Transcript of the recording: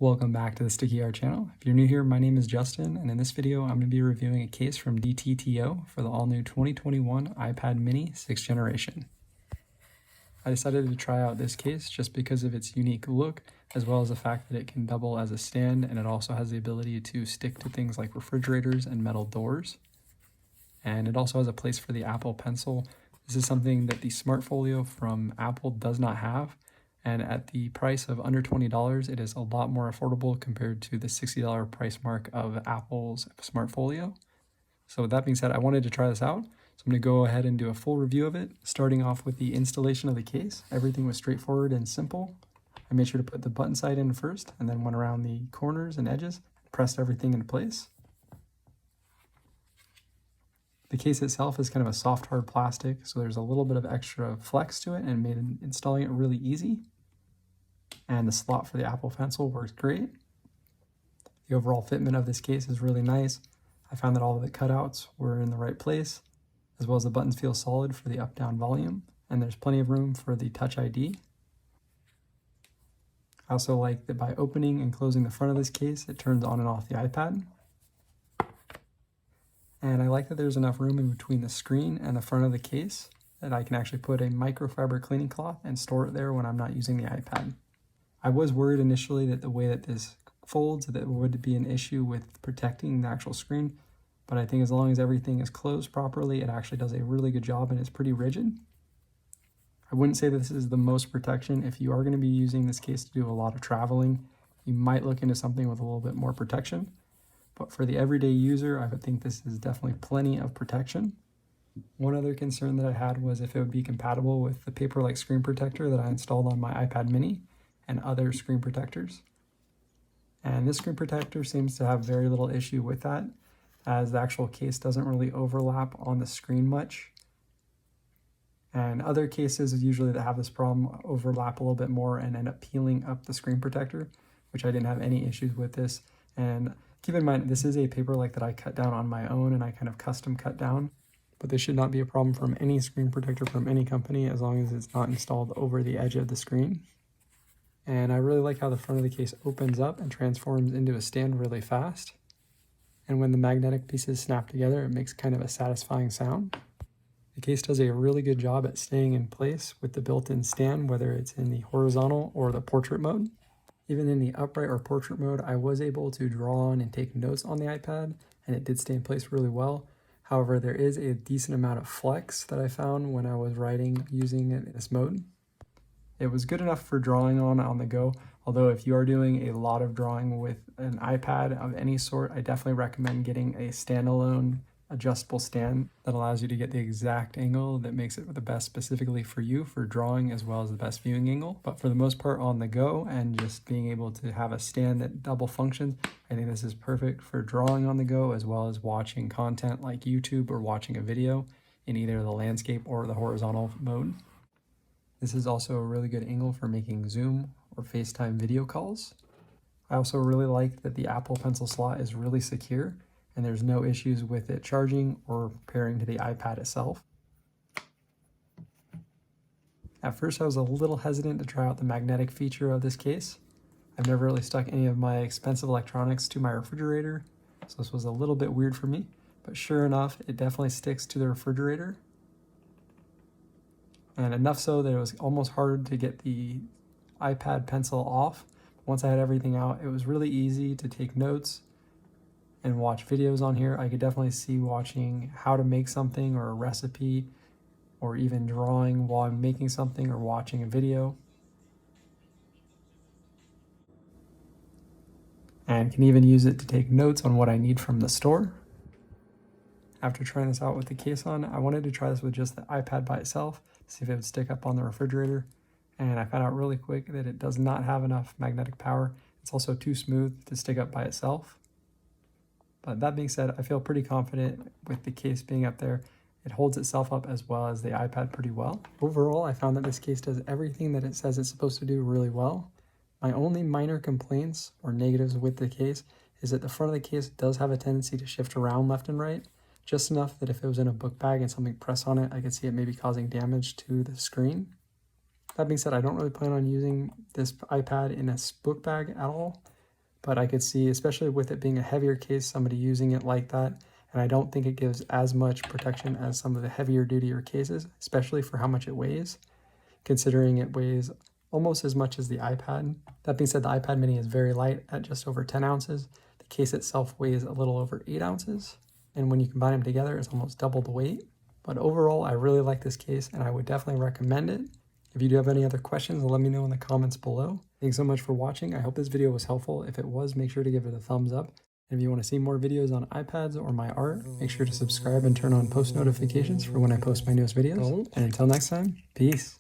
Welcome back to the Sticky Art channel. If you're new here, my name is Justin, and in this video, I'm going to be reviewing a case from DTTO for the all-new 2021 iPad mini 6th generation. I decided to try out this case just because of its unique look, as well as the fact that it can double as a stand, and it also has the ability to stick to things like refrigerators and metal doors. And it also has a place for the Apple Pencil. This is something that the Smart Folio from Apple does not have. And at the price of under $20, it is a lot more affordable compared to the $60 price mark of Apple's Smart Folio. So with that being said, I wanted to try this out. So I'm going to go ahead and do a full review of it, starting off with the installation of the case. Everything was straightforward and simple. I made sure to put the button side in first, and then went around the corners and edges, pressed everything into place. The case itself is kind of a soft, hard plastic, so there's a little bit of extra flex to it and made installing it really easy. And the slot for the Apple Pencil works great. The overall fitment of this case is really nice. I found that all of the cutouts were in the right place, as well as the buttons feel solid for the up-down volume, and there's plenty of room for the Touch ID. I also like that by opening and closing the front of this case, it turns on and off the iPad. And I like that there's enough room in between the screen and the front of the case that I can actually put a microfiber cleaning cloth and store it there when I'm not using the iPad. I was worried initially that the way that this folds, that would be an issue with protecting the actual screen, but I think as long as everything is closed properly, it actually does a really good job and it's pretty rigid. I wouldn't say that this is the most protection. If you are going to be using this case to do a lot of traveling, you might look into something with a little bit more protection. But for the everyday user, I would think this is definitely plenty of protection. One other concern that I had was if it would be compatible with the paper-like screen protector that I installed on my iPad mini and other screen protectors. And this screen protector seems to have very little issue with that, as the actual case doesn't really overlap on the screen much. And other cases usually that have this problem overlap a little bit more and end up peeling up the screen protector, which I didn't have any issues with this. And keep in mind, this is a paper-like that I cut down on my own and I kind of custom cut down, but this should not be a problem from any screen protector from any company as long as it's not installed over the edge of the screen. And I really like how the front of the case opens up and transforms into a stand really fast. And when the magnetic pieces snap together, it makes kind of a satisfying sound. The case does a really good job at staying in place with the built-in stand, whether it's in the horizontal or the portrait mode. Even in the upright or portrait mode, I was able to draw on and take notes on the iPad, and it did stay in place really well. However, there is a decent amount of flex that I found when I was writing using it in this mode. It was good enough for drawing on the go, although if you are doing a lot of drawing with an iPad of any sort, I definitely recommend getting a standalone adjustable stand that allows you to get the exact angle that makes it the best specifically for you for drawing, as well as the best viewing angle. But for the most part on the go and just being able to have a stand that double functions, I think this is perfect for drawing on the go as well as watching content like YouTube or watching a video in either the landscape or the horizontal mode. This is also a really good angle for making Zoom or FaceTime video calls. I also really like that the Apple Pencil slot is really secure and there's no issues with it charging or pairing to the iPad itself. At first I was a little hesitant to try out the magnetic feature of this case. I've never really stuck any of my expensive electronics to my refrigerator, so this was a little bit weird for me, but sure enough, it definitely sticks to the refrigerator. And enough so that it was almost hard to get the iPad Pencil off. Once I had everything out, it was really easy to take notes and watch videos on here. I could definitely see watching how to make something or a recipe, or even drawing while I'm making something or watching a video. And can even use it to take notes on what I need from the store. After trying this out with the case on, I wanted to try this with just the iPad by itself, to see if it would stick up on the refrigerator. And I found out really quick that it does not have enough magnetic power. It's also too smooth to stick up by itself. But that being said, I feel pretty confident with the case being up there. It holds itself up as well as the iPad pretty well. Overall, I found that this case does everything that it says it's supposed to do really well. My only minor complaints or negatives with the case is that the front of the case does have a tendency to shift around left and right, just enough that if it was in a book bag and something pressed on it, I could see it maybe causing damage to the screen. That being said, I don't really plan on using this iPad in a book bag at all, but I could see, especially with it being a heavier case, somebody using it like that, and I don't think it gives as much protection as some of the heavier duty cases, especially for how much it weighs, considering it weighs almost as much as the iPad. That being said, the iPad mini is very light at just over 10 ounces. The case itself weighs a little over 8 ounces, and when you combine them together, it's almost double the weight. But overall, I really like this case, and I would definitely recommend it. If you do have any other questions, let me know in the comments below. Thanks so much for watching. I hope this video was helpful. If it was, make sure to give it a thumbs up. And if you want to see more videos on iPads or my art, make sure to subscribe and turn on post notifications for when I post my newest videos. And until next time, peace.